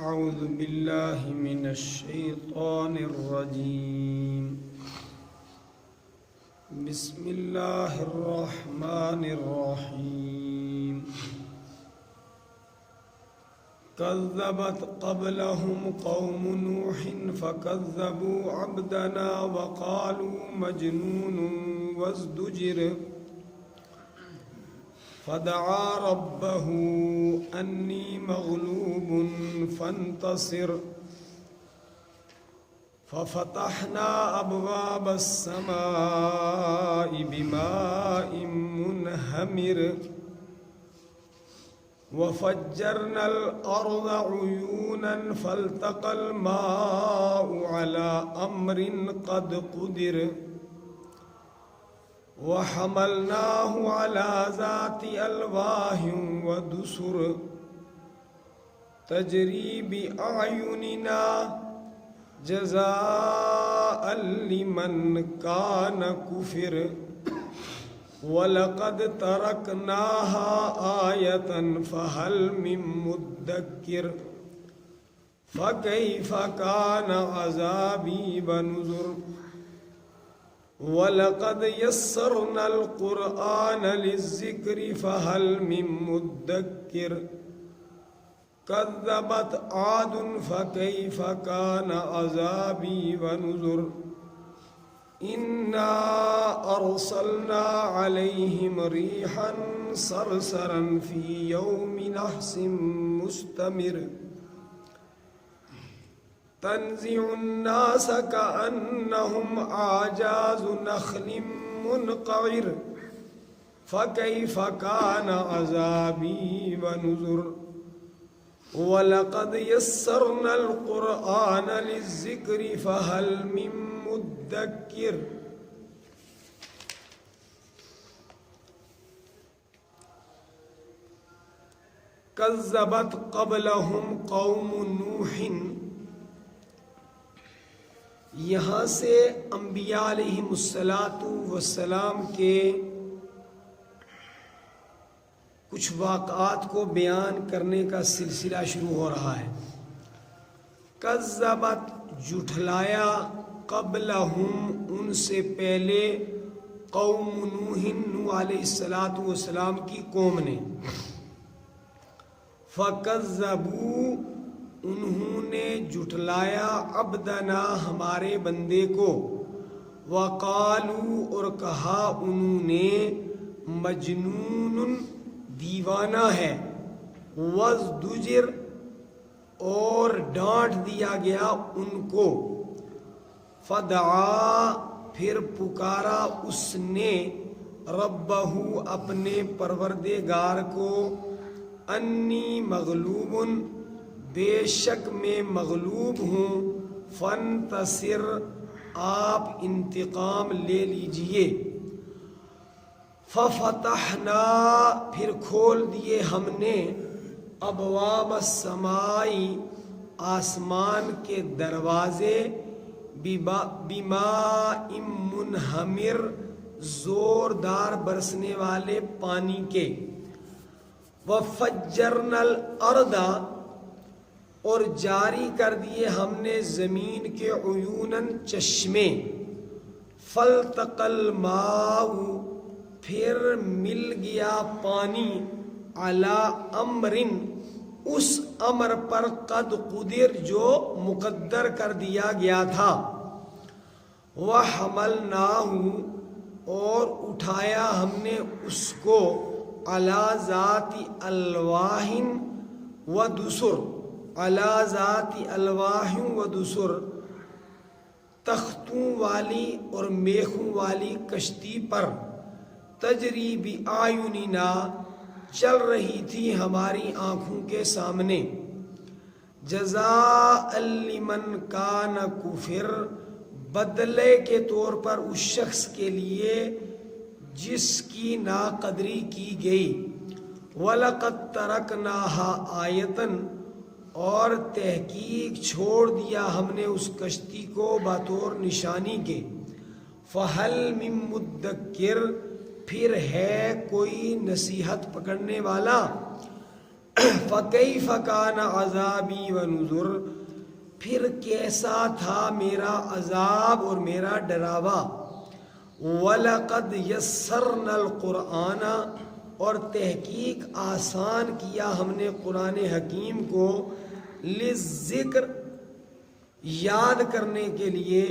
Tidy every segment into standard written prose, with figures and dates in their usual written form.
أعوذ بالله من الشيطان الرجيم. بسم الله الرحمن الرحيم. كذبت قبلهم قوم نوح فكذبوا عبدنا وقالوا مجنون وازدجر فدعا ربه أني مغلوب فانتصر ففتحنا أبواب السماء بماء منهمر وفجرنا الأرض عيونا فالتقى الماء على أمر قد قدر وحملناه على ذات ألواح ودسر تجري بأعيننا جزاء لمن كان كفر ولقد تركناها آية فهل من مدكر فكيف كان عذابي ونذر وَلَقَدْ يَسَّرْنَا الْقُرْآنَ لِلذِّكْرِ فَهَلْ مِن مُّدَّكِّرٍ كَذَّبَتْ عَادٌ فَكَيْفَ كَانَ عَذَابِي وَنُذُرِ إِنَّا أَرْسَلْنَا عَلَيْهِمْ رِيحًا صَرْصَرًا فِي يَوْمِ نَحْسٍ مُسْتَمِرٍ تنزع الناس كأنهم أعجاز نخل منقعر فكيف كان عذابي ونذر ولقد يسرنا القرآن للذكر فهل من مدكر كذبت قبلهم قوم نوح. یہاں سے انبیاء علیہم السلام کے کچھ واقعات کو بیان کرنے کا سلسلہ شروع ہو رہا ہے. کذبت جھٹلایا قبلہم ان سے پہلے قوم نوح علیہ السلام کی قوم نے. فکذبوا انہوں نے جھٹلایا عبدنا ہمارے بندے کو. وقالو اور کہا انہوں نے مجنون دیوانہ ہے. وازدجر اور ڈانٹ دیا گیا ان کو. فدعا پھر پکارا اس نے ربہ اپنے پروردگار کو. انی مغلوب بے شک میں مغلوب ہوں. فانتصر آپ انتقام لے لیجئے. ففتحنا پھر کھول دیے ہم نے ابواب السماء آسمان کے دروازے. بماء منہمر زوردار برسنے والے پانی کے. وفجرنا الارض اور جاری کر دیے ہم نے زمین کے عیوناً چشمے. فالتقى الماء پھر مل گیا پانی. علی امر اس امر پر قد قدر جو مقدر کر دیا گیا تھا. وحملناہ اور اٹھایا ہم نے اس کو علی ذات الواح ودسر. علی ذات الواح ودسر تختوں والی اور میخوں والی کشتی پر. تجری بأعیننا چل رہی تھی ہماری آنکھوں کے سامنے. جزاء لمن کان کفر بدلے کے طور پر اس شخص کے لیے جس کی ناقدری کی گئی. وَلَقَدْ تَرَكْنَاهَا آیَةً اور تحقیق چھوڑ دیا ہم نے اس کشتی کو بطور نشانی کے. فَهَلْ مِن مُدَّكِّرٍ پھر ہے کوئی نصیحت پکڑنے والا. فَكَيْفَ كَانَ عَذَابِي وَنُذُرْ، پھر کیسا تھا میرا عذاب اور میرا ڈراوا. وَلَقَدْ يَسَّرْنَا الْقُرْآنَ، اور تحقیق آسان کیا ہم نے قرآن حکیم کو، لِلذِّکْر، یاد کرنے کے لیے.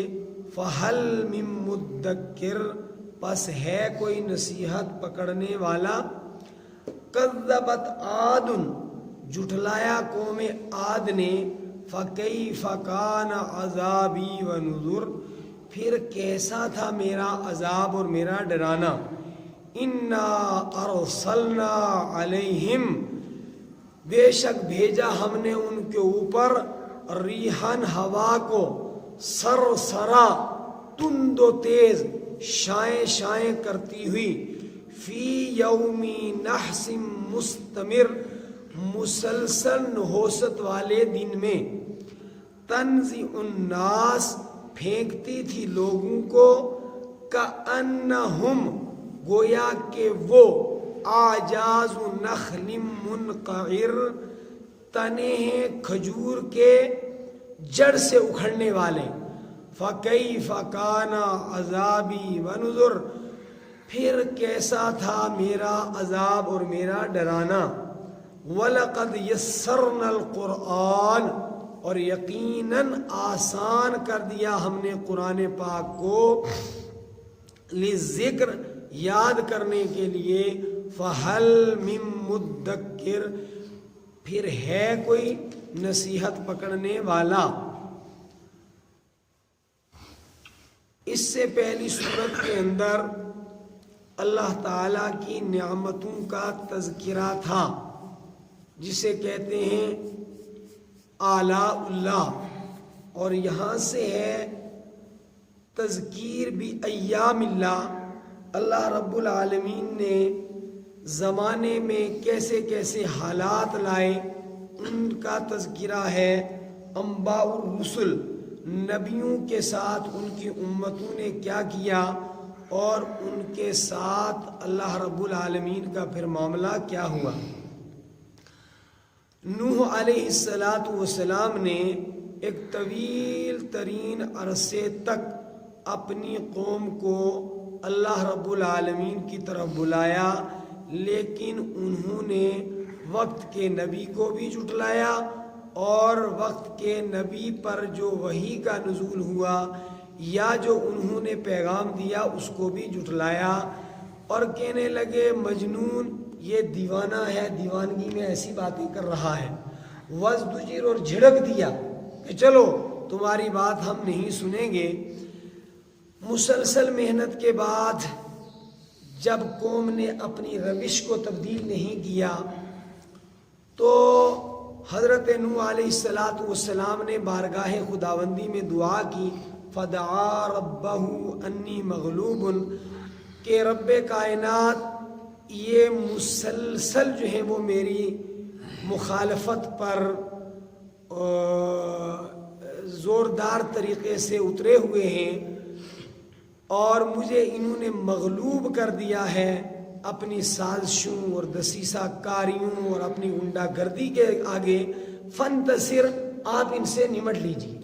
فَهَلْ مِن مُدَّکِّرٍ، پس ہے کوئی نصیحت پکڑنے والا. کذبت عاد، جھٹلایا قوم عاد نے. فکیف کان عذابی ونذر، پھر کیسا تھا میرا عذاب اور میرا ڈرانا. انا ارسلنا علیہم، بے شک بھیجا ہم نے ان کے اوپر، ریحان، ہوا کو، سرسرا، تند و تیز، شائیں شائیں کرتی ہوئی. فی یومی نحس مستمر، مسلسل نحوست والے دن میں. تنزع الناس، پھینکتی تھی لوگوں کو. کأنہم، گویا کہ وہ، اعجاز نخل منقعر، تنے ہیں کھجور کے جڑ سے اکھڑنے والے. فَكَيْفَ كَانَ عَذَابِي وَنُذُرْ، پھر کیسا تھا میرا عذاب اور میرا ڈرانا. وَلَقَدْ يَسَّرْنَا الْقُرْآنَ، اور یقیناً آسان کر دیا ہم نے قرآن پاک کو، لِلذِّکْر، یاد کرنے کے لیے. فَهَلْ مِن مُدَّکِّرٍ، پھر ہے کوئی نصیحت پکڑنے والا. اس سے پہلی صورت کے اندر اللہ تعالیٰ کی نعمتوں کا تذکرہ تھا، جسے کہتے ہیں آلاء اللہ. اور یہاں سے ہے تذکیر بھی ایام اللہ. اللہ رب العالمین نے زمانے میں کیسے کیسے حالات لائے ان کا تذکرہ ہے. انباء الرسل، نبیوں کے ساتھ ان کی امتوں نے کیا کیا اور ان کے ساتھ اللہ رب العالمین کا پھر معاملہ کیا ہوا. نوح علیہ السلام نے ایک طویل ترین عرصے تک اپنی قوم کو اللہ رب العالمین کی طرف بلایا، لیکن انہوں نے وقت کے نبی کو بھی جھٹلایا اور وقت کے نبی پر جو وحی کا نزول ہوا یا جو انہوں نے پیغام دیا اس کو بھی جھٹلایا، اور کہنے لگے مجنون، یہ دیوانہ ہے، دیوانگی میں ایسی باتیں کر رہا ہے. وزدجر، اور جھڑک دیا کہ چلو تمہاری بات ہم نہیں سنیں گے. مسلسل محنت کے بعد جب قوم نے اپنی روش کو تبدیل نہیں کیا تو حضرت نوح علیہ السلام نے بارگاہ خداوندی میں دعا کی. فدعا ربہ انی مغلوب، کہ رب کائنات یہ مسلسل جو ہے وہ میری مخالفت پر زوردار طریقے سے اترے ہوئے ہیں اور مجھے انہوں نے مغلوب کر دیا ہے اپنی سازشوں اور دسیسہ کاریوں اور اپنی غنڈہ گردی کے آگے. فانتصر، آپ ان سے نمٹ لیجیے.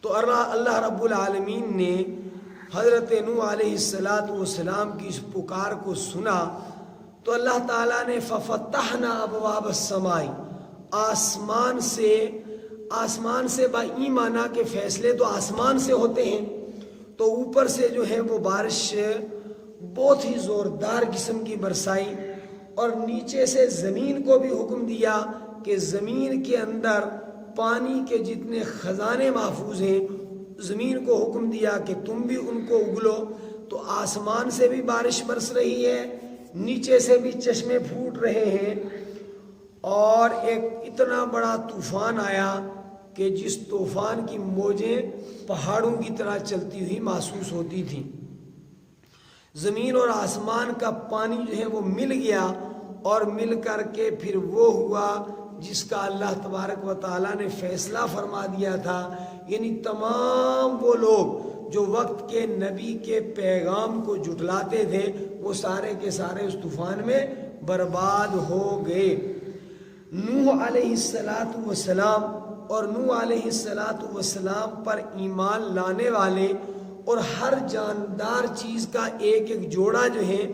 تو اللہ رب العالمین نے حضرت نوح علیہ السلام کی اس پکار کو سنا تو اللہ تعالیٰ نے ففتحنا ابواب السماء، آسمان سے با ایمانہ کے فیصلے تو آسمان سے ہوتے ہیں، تو اوپر سے جو ہے وہ بارش بہت ہی زوردار قسم کی برسائی، اور نیچے سے زمین کو بھی حکم دیا کہ زمین کے اندر پانی کے جتنے خزانے محفوظ ہیں زمین کو حکم دیا کہ تم بھی ان کو اگلو. تو آسمان سے بھی بارش برس رہی ہے، نیچے سے بھی چشمے پھوٹ رہے ہیں، اور ایک اتنا بڑا طوفان آیا کہ جس طوفان کی موجیں پہاڑوں کی طرح چلتی ہوئی محسوس ہوتی تھیں. زمین اور آسمان کا پانی جو ہے وہ مل گیا، اور مل کر کے پھر وہ ہوا جس کا اللہ تبارک و تعالیٰ نے فیصلہ فرما دیا تھا. یعنی تمام وہ لوگ جو وقت کے نبی کے پیغام کو جھٹلاتے تھے وہ سارے کے سارے اس طوفان میں برباد ہو گئے. نوح علیہ السلام اور نوح علیہ السلام پر ایمان لانے والے اور ہر جاندار چیز کا ایک ایک جوڑا جو ہے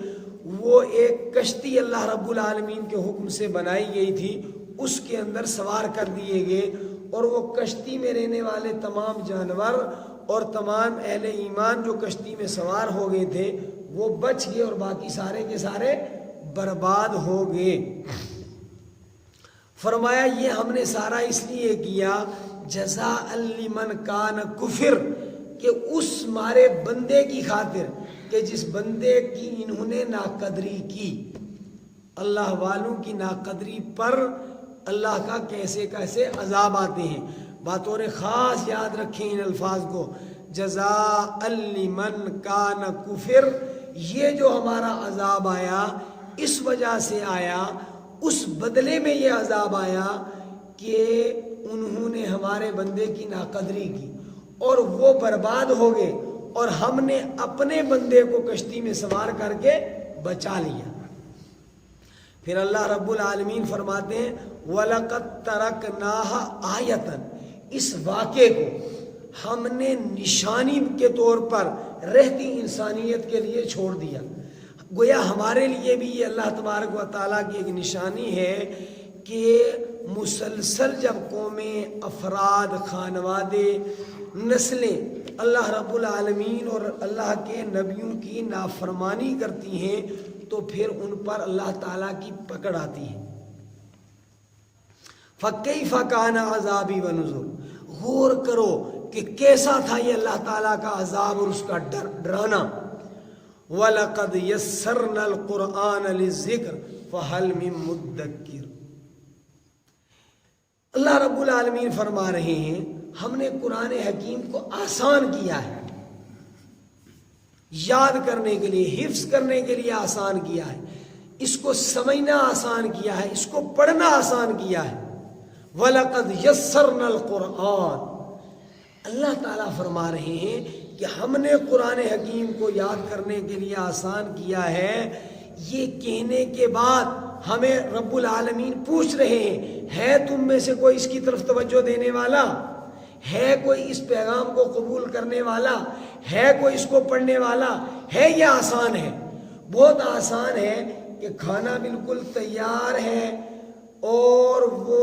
وہ ایک کشتی اللہ رب العالمین کے حکم سے بنائی گئی تھی، اس کے اندر سوار کر دیے گئے، اور وہ کشتی میں رہنے والے تمام جانور اور تمام اہل ایمان جو کشتی میں سوار ہو گئے تھے وہ بچ گئے، اور باقی سارے کے سارے برباد ہو گئے۔ فرمایا یہ ہم نے سارا اس لیے کیا جزاء لمن کان کفر، کہ اس ہمارے بندے کی خاطر کہ جس بندے کی انہوں نے ناقدری کی۔ اللہ والوں کی ناقدری پر اللہ کا کیسے کیسے عذاب آتے ہیں، بطور خاص یاد رکھیں ان الفاظ کو، جزاء لمن کان کفر، یہ جو ہمارا عذاب آیا اس وجہ سے آیا، اس بدلے میں یہ عذاب آیا کہ انہوں نے ہمارے بندے کی ناقدری کی اور وہ برباد ہو گئے، اور ہم نے اپنے بندے کو کشتی میں سوار کر کے بچا لیا۔ پھر اللہ رب العالمین فرماتے ہیں وَلَقَدْ تَرَكْنَاهَا آیَةً، اس واقعے کو ہم نے نشانی کے طور پر رہتی انسانیت کے لیے چھوڑ دیا۔ گویا ہمارے لیے بھی یہ اللہ تبارک و تعالیٰ کی ایک نشانی ہے کہ مسلسل جب قومیں، افراد، خانوادے، نسلیں اللہ رب العالمین اور اللہ کے نبیوں کی نافرمانی کرتی ہیں تو پھر ان پر اللہ تعالیٰ کی پکڑ آتی ہے۔ فَكَيْفَ كَانَ عَذَابِي وَنُذُرِ، غور کرو کہ کیسا تھا یہ اللہ تعالیٰ کا عذاب اور اس کا ڈرانا۔ وَلَقَدْ يَسَّرْنَا الْقُرْآنَ لِلذِّكْرِ فَهَلْ مِن مُدَّكِّرٍ، اللہ رب العالمین فرما رہے ہیں ہم نے قرآن حکیم کو آسان کیا ہے، یاد کرنے کے لیے، حفظ کرنے کے لیے آسان کیا ہے، اس کو سمجھنا آسان کیا ہے، اس کو پڑھنا آسان کیا ہے۔ وَلَقَدْ يَسَّرْنَا الْقُرْآنَ، اللہ تعالیٰ فرما رہے ہیں کہ ہم نے قرآن حکیم کو یاد کرنے کے لیے آسان کیا ہے۔ یہ کہنے کے بعد ہمیں رب العالمین پوچھ رہے ہیں ہے تم میں سے کوئی اس کی طرف توجہ دینے والا، ہے کوئی اس پیغام کو قبول کرنے والا، ہے کوئی اس کو پڑھنے والا؟ ہے یہ آسان ہے، بہت آسان ہے کہ کھانا بالکل تیار ہے اور وہ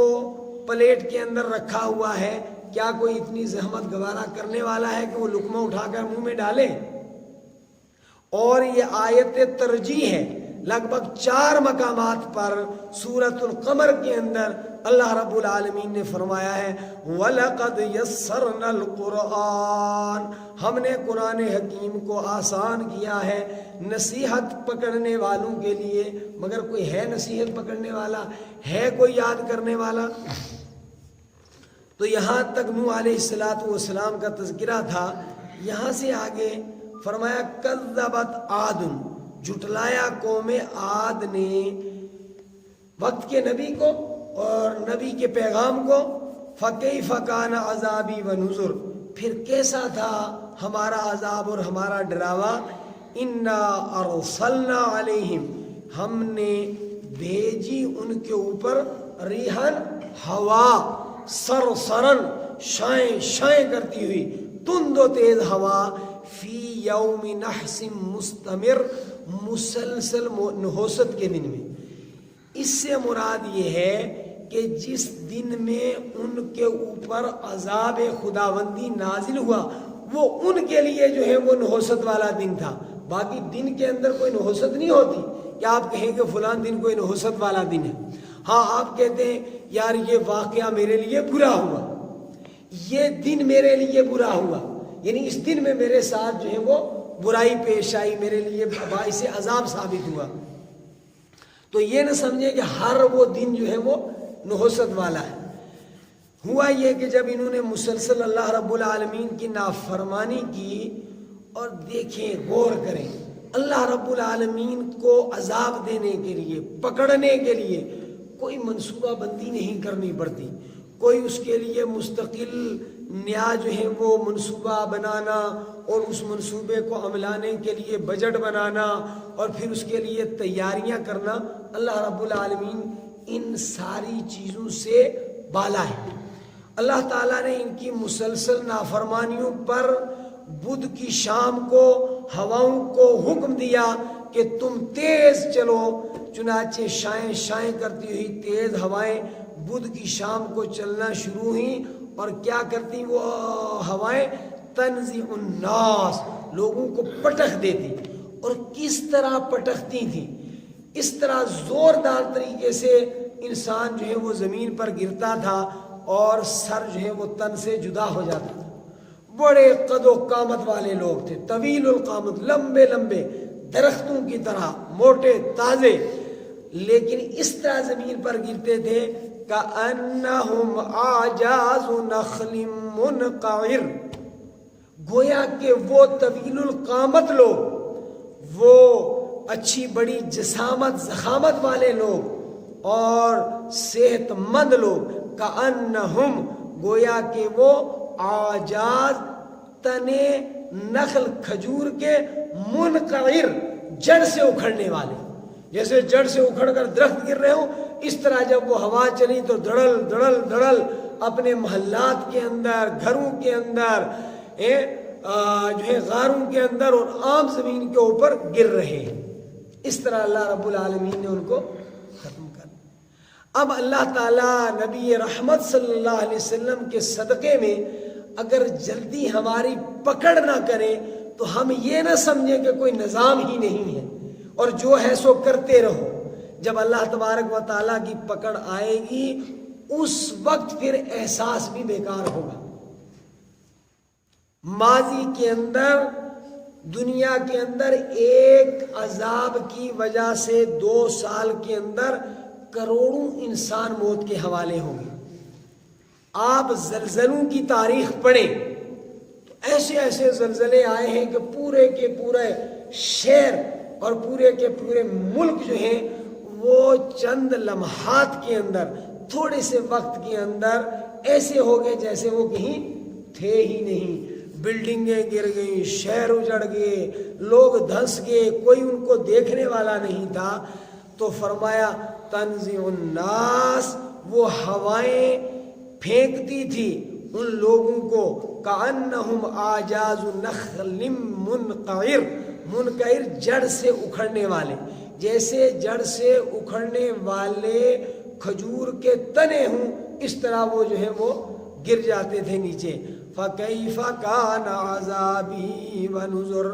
پلیٹ کے اندر رکھا ہوا ہے، کیا کوئی اتنی زحمت گوارا کرنے والا ہے کہ وہ لقمہ اٹھا کر منہ میں ڈالے؟ اور یہ آیت ترجیح ہے، لگ بھگ 4 مقامات پر سورۃ القمر کے اندر اللہ رب العالمین نے فرمایا ہے وَلَقَدْ يَسَّرْنَا الْقُرْآنَ، ہم نے قرآن حکیم کو آسان کیا ہے نصیحت پکڑنے والوں کے لیے۔ مگر کوئی ہے نصیحت پکڑنے والا؟ ہے کوئی یاد کرنے والا؟ تو یہاں تک نوح علیہ السلام کا تذکرہ تھا۔ یہاں سے آگے فرمایا کذبت عاد، جھٹلایا قوم عاد نے وقت کے نبی کو اور نبی کے پیغام کو۔ فَكَيْفَ كَانَ عَذَابِي وَنُذُرِ، پھر کیسا تھا ہمارا عذاب اور ہمارا ڈراوا۔ اِنَّا أَرْسَلْنَا عَلَيْهِمْ، ہم نے بھیجی ان کے اوپر ریحًا، ہوا، سرسرن، شائیں شائیں کرتی ہوئی تند و تیز ہوا، فی یوم نحس مستمر، مسلسل نحوست کے دن میں۔ اس سے مراد یہ ہے کہ جس دن میں ان کے اوپر عذاب خداوندی نازل ہوا وہ ان کے لیے جو ہے وہ نحوست والا دن تھا۔ باقی دن کے اندر کوئی نحوست نہیں ہوتی کہ آپ کہیں کہ فلان دن کوئی نحوست والا دن ہے۔ ہاں آپ کہتے ہیں یار یہ واقعہ میرے لیے برا ہوا، یہ دن میرے لیے برا ہوا، یعنی اس دن میں میرے ساتھ جو ہے وہ برائی پیش آئی، میرے لیے باعث عذاب ثابت ہوا۔ تو یہ نہ سمجھے کہ ہر وہ دن جو ہے وہ نحوست والا ہے۔ ہوا یہ کہ جب انہوں نے مسلسل اللہ رب العالمین کی نافرمانی کی، اور دیکھیں غور کریں اللہ رب العالمین کو عذاب دینے کے لیے، پکڑنے کے لیے کوئی منصوبہ بندی نہیں کرنی پڑتی، کوئی اس کے لیے مستقل نیا جو ہے وہ منصوبہ بنانا اور اس منصوبے کو عملانے کے لیے بجٹ بنانا اور پھر اس کے لیے تیاریاں کرنا اللہ رب العالمین ان ساری چیزوں سے بالا ہے۔ اللہ تعالیٰ نے ان کی مسلسل نافرمانیوں پر بدھ کی شام کو ہواؤں کو حکم دیا کہ تم تیز چلو، چنانچہ شائیں شائیں کرتی ہوئی تیز ہوائیں بدھ کی شام کو چلنا شروع ہوئیں، اور کیا کرتی وہ ہوائیں؟ تنزع الناس، لوگوں کو پٹخ دیتی۔ اور کس طرح پٹختی تھیں؟ اس طرح زوردار طریقے سے انسان جو ہے وہ زمین پر گرتا تھا اور سر جو ہے وہ تن سے جدا ہو جاتا تھا۔ بڑے قد و قامت والے لوگ تھے، طویل القامت، لمبے لمبے درختوں کی طرح، موٹے تازے، لیکن اس طرح زمین پر گرتے تھے کأنہم اعجاز نخل منقعر، گویا کہ وہ طویل القامت لوگ، وہ اچھی بڑی جسامت ضخامت والے لوگ اور صحت مند لوگ، کأنہم، گویا کہ وہ اعجاز تنے نخل، کھجور کے، منقعر، جڑ سے اکھڑنے والے، جیسے جڑ سے اکھڑ کر درخت گر رہے ہوں، اس طرح جب وہ ہوا چلی تو دھڑل دھڑل دھڑل اپنے محلات کے اندر، گھروں کے اندر، جو ہے غاروں کے اندر اور عام زمین کے اوپر گر رہے ہیں۔ اس طرح اللہ رب العالمین نے ان کو ختم کر دیا۔ اب اللہ تعالیٰ نبی رحمت صلی اللہ علیہ وسلم کے صدقے میں اگر جلدی ہماری پکڑ نہ کرے تو ہم یہ نہ سمجھیں کہ کوئی نظام ہی نہیں ہے اور جو ہے سو کرتے رہو۔ جب اللہ تبارک و تعالیٰ کی پکڑ آئے گی اس وقت پھر احساس بھی بیکار ہوگا۔ ماضی کے اندر، دنیا کے اندر ایک عذاب کی وجہ سے 2 سال کے اندر کروڑوں انسان موت کے حوالے ہوں گے۔ آپ زلزلوں کی تاریخ پڑھیں تو ایسے ایسے زلزلے آئے ہیں کہ پورے کے پورے شہر اور پورے کے پورے ملک جو ہیں وہ چند لمحات کے اندر، تھوڑے سے وقت کے اندر ایسے ہو گئے جیسے وہ کہیں تھے ہی نہیں۔ بلڈنگیں گر گئیں، شہر اجڑ گئے، لوگ دھنس گئے، کوئی ان کو دیکھنے والا نہیں تھا۔ تو فرمایا تنزع الناس، وہ ہوائیں پھینکتی تھی ان لوگوں کو، کأنہم اعجاز نخل منقعر، منقعر جڑ سے اکھڑنے والے، جیسے جڑ سے اکھڑنے والے کھجور کے تنے ہوں، اس طرح وہ جو ہے وہ گر جاتے تھے نیچے۔ فَكَيْفَ كَانَ عَذَابِي وَنُذُرْ،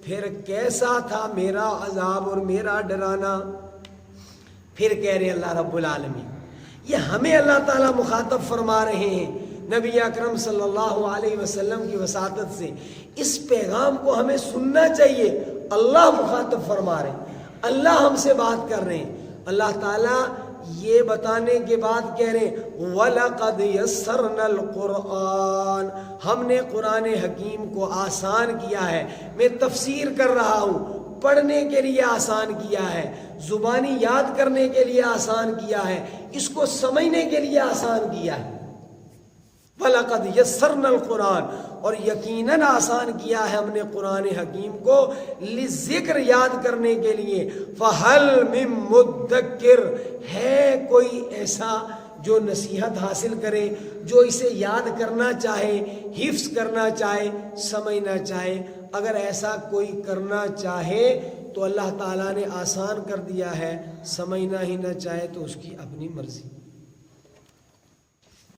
پھر کیسا تھا میرا عذاب اور میرا ڈرانا۔ پھر کہہ رہے اللہ رب العالمین، یہ ہمیں اللہ تعالیٰ مخاطب فرما رہے ہیں نبی اکرم صلی اللہ علیہ وسلم کی وساطت سے۔ اس پیغام کو ہمیں سننا چاہیے۔ اللہ مخاطب فرما رہے ہیں، اللہ ہم سے بات کر رہے ہیں۔ اللہ تعالیٰ یہ بتانے کے بعد کہہ رہے ہیں وَلَقَدْ يَسَّرْنَا الْقُرْآنَ، ہم نے قرآن حکیم کو آسان کیا ہے۔ میں تفسیر کر رہا ہوں، پڑھنے کے لیے آسان کیا ہے، زبانی یاد کرنے کے لیے آسان کیا ہے، اس کو سمجھنے کے لیے آسان کیا ہے۔ وَلَقَدْ يَسَّرْنَا الْقُرْآنَ، اور یقیناً آسان کیا ہے ہم نے قرآن حکیم کو لِذِکر، یاد کرنے کے لیے۔ فَهَلْ مِن مُدَّکِّر، ہے کوئی ایسا جو نصیحت حاصل کرے، جو اسے یاد کرنا چاہے، حفظ کرنا چاہے، سمجھنا چاہے؟ اگر ایسا کوئی کرنا چاہے تو اللہ تعالیٰ نے آسان کر دیا ہے، سمجھنا ہی نہ چاہے تو اس کی اپنی مرضی۔